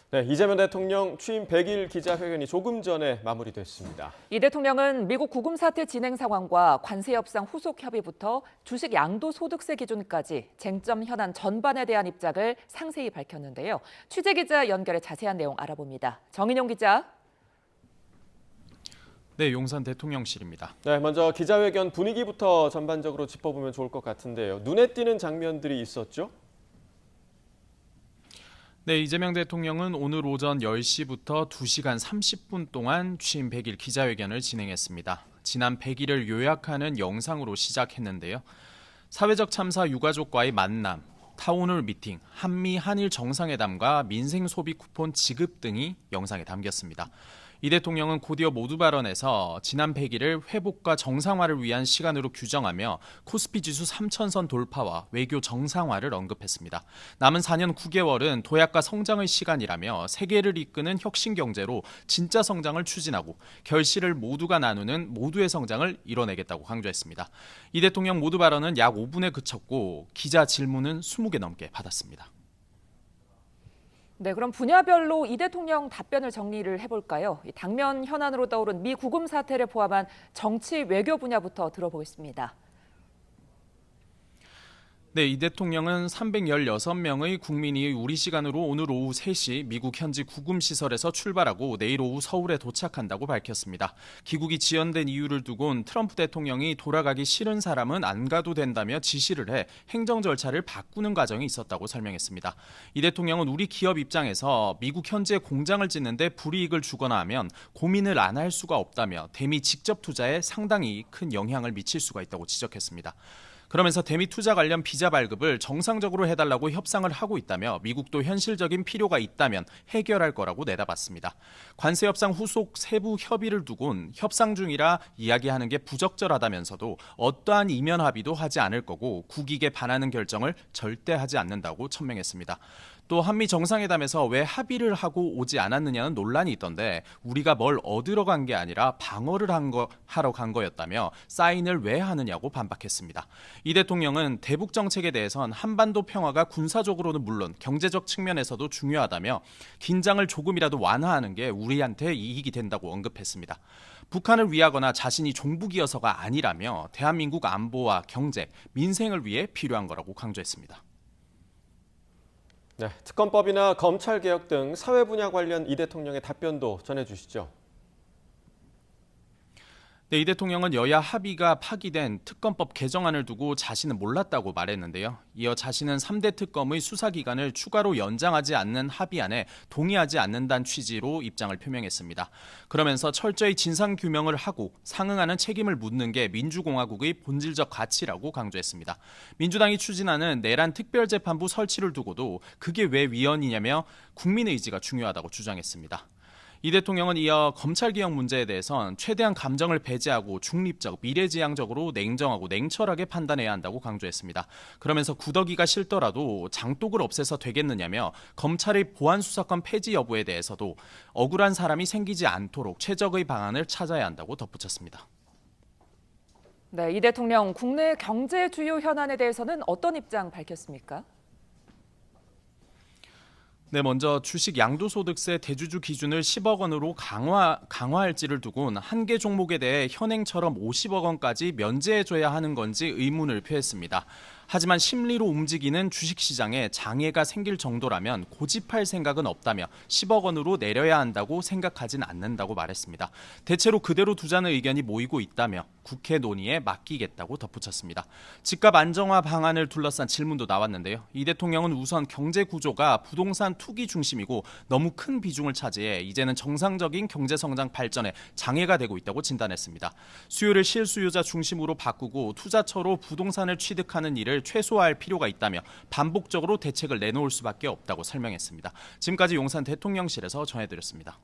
네, 이재명 대통령 취임 100일 기자회견이 조금 전에 마무리됐습니다. 이 대통령은 미국 구금 사태 진행 상황과 관세 협상 후속 협의부터 주식 양도소득세 기준까지 쟁점 현안 전반에 대한 입장을 상세히 밝혔는데요. 취재 기자 연결해 자세한 내용 알아봅니다. 정인용 기자. 네, 용산 대통령실입니다. 네, 먼저 기자회견 분위기부터 전반적으로 짚어보면 좋을 것 같은데요. 눈에 띄는 장면들이 있었죠? 네, 이재명 대통령은 오늘 오전 10시부터 2시간 30분 동안 취임 100일 기자회견을 진행했습니다. 지난 100일을 요약하는 영상으로 시작했는데요. 사회적 참사 유가족과의 만남, 타운홀 미팅, 한미 한일 정상회담과 민생 소비 쿠폰 지급 등이 영상에 담겼습니다. 이 대통령은 곧이어 모두 발언에서 지난 100일을 회복과 정상화를 위한 시간으로 규정하며 코스피 지수 3,000선 돌파와 외교 정상화를 언급했습니다. 남은 4년 9개월은 도약과 성장의 시간이라며 세계를 이끄는 혁신 경제로 진짜 성장을 추진하고 결실을 모두가 나누는 모두의 성장을 이뤄내겠다고 강조했습니다. 이 대통령 모두 발언은 약 5분에 그쳤고 기자 질문은 20개 넘게 받았습니다. 네, 그럼 분야별로 이 대통령 답변을 정리를 해볼까요? 당면 현안으로 떠오른 미 구금 사태를 포함한 정치 외교 분야부터 들어보겠습니다. 네, 이 대통령은 316명의 국민이 우리 시간으로 오늘 오후 3시 미국 현지 구금시설에서 출발하고 내일 오후 서울에 도착한다고 밝혔습니다. 귀국이 지연된 이유를 두곤 트럼프 대통령이 돌아가기 싫은 사람은 안 가도 된다며 지시를 해 행정 절차를 바꾸는 과정이 있었다고 설명했습니다. 이 대통령은 우리 기업 입장에서 미국 현지에 공장을 짓는데 불이익을 주거나 하면 고민을 안 할 수가 없다며 대미 직접 투자에 상당히 큰 영향을 미칠 수가 있다고 지적했습니다. 그러면서 대미 투자 관련 비자 발급을 정상적으로 해달라고 협상을 하고 있다며 미국도 현실적인 필요가 있다면 해결할 거라고 내다봤습니다. 관세 협상 후속 세부 협의를 두곤 협상 중이라 이야기하는 게 부적절하다면서도 어떠한 이면 합의도 하지 않을 거고 국익에 반하는 결정을 절대 하지 않는다고 천명했습니다. 또 한미 정상회담에서 왜 합의를 하고 오지 않았느냐는 논란이 있던데 우리가 뭘 얻으러 간 게 아니라 방어를 하러 간 거였다며 사인을 왜 하느냐고 반박했습니다. 이 대통령은 대북 정책에 대해선 한반도 평화가 군사적으로는 물론 경제적 측면에서도 중요하다며 긴장을 조금이라도 완화하는 게 우리한테 이익이 된다고 언급했습니다. 북한을 위하거나 자신이 종북이어서가 아니라며 대한민국 안보와 경제, 민생을 위해 필요한 거라고 강조했습니다. 네, 특검법이나 검찰개혁 등 사회 분야 관련 이 대통령의 답변도 전해주시죠. 네, 이 대통령은 여야 합의가 파기된 특검법 개정안을 두고 자신은 몰랐다고 말했는데요. 이어 자신은 3대 특검의 수사기간을 추가로 연장하지 않는 합의안에 동의하지 않는다는 취지로 입장을 표명했습니다. 그러면서 철저히 진상규명을 하고 상응하는 책임을 묻는 게 민주공화국의 본질적 가치라고 강조했습니다. 민주당이 추진하는 내란 특별재판부 설치를 두고도 그게 왜 위헌이냐며 국민의지가 중요하다고 주장했습니다. 이 대통령은 이어 검찰개혁 문제에 대해선 최대한 감정을 배제하고 중립적, 미래지향적으로 냉정하고 냉철하게 판단해야 한다고 강조했습니다. 그러면서 구더기가 싫더라도 장독을 없애서 되겠느냐며 검찰의 보안수사권 폐지 여부에 대해서도 억울한 사람이 생기지 않도록 최적의 방안을 찾아야 한다고 덧붙였습니다. 네, 이 대통령 국내 경제 주요 현안에 대해서는 어떤 입장 밝혔습니까? 네, 먼저 주식 양도소득세 대주주 기준을 10억 원으로 강화할지를 두고는 한 개 종목에 대해 현행처럼 50억 원까지 면제해줘야 하는 건지 의문을 표했습니다. 하지만 심리로 움직이는 주식시장에 장애가 생길 정도라면 고집할 생각은 없다며 10억 원으로 내려야 한다고 생각하진 않는다고 말했습니다. 대체로 그대로 두자는 의견이 모이고 있다며 국회 논의에 맡기겠다고 덧붙였습니다. 집값 안정화 방안을 둘러싼 질문도 나왔는데요. 이 대통령은 우선 경제 구조가 부동산 투기 중심이고 너무 큰 비중을 차지해 이제는 정상적인 경제성장 발전에 장애가 되고 있다고 진단했습니다. 수요를 실수요자 중심으로 바꾸고 투자처로 부동산을 취득하는 일을 최소화할 필요가 있다며 반복적으로 대책을 내놓을 수밖에 없다고 설명했습니다. 지금까지 용산 대통령실에서 전해드렸습니다.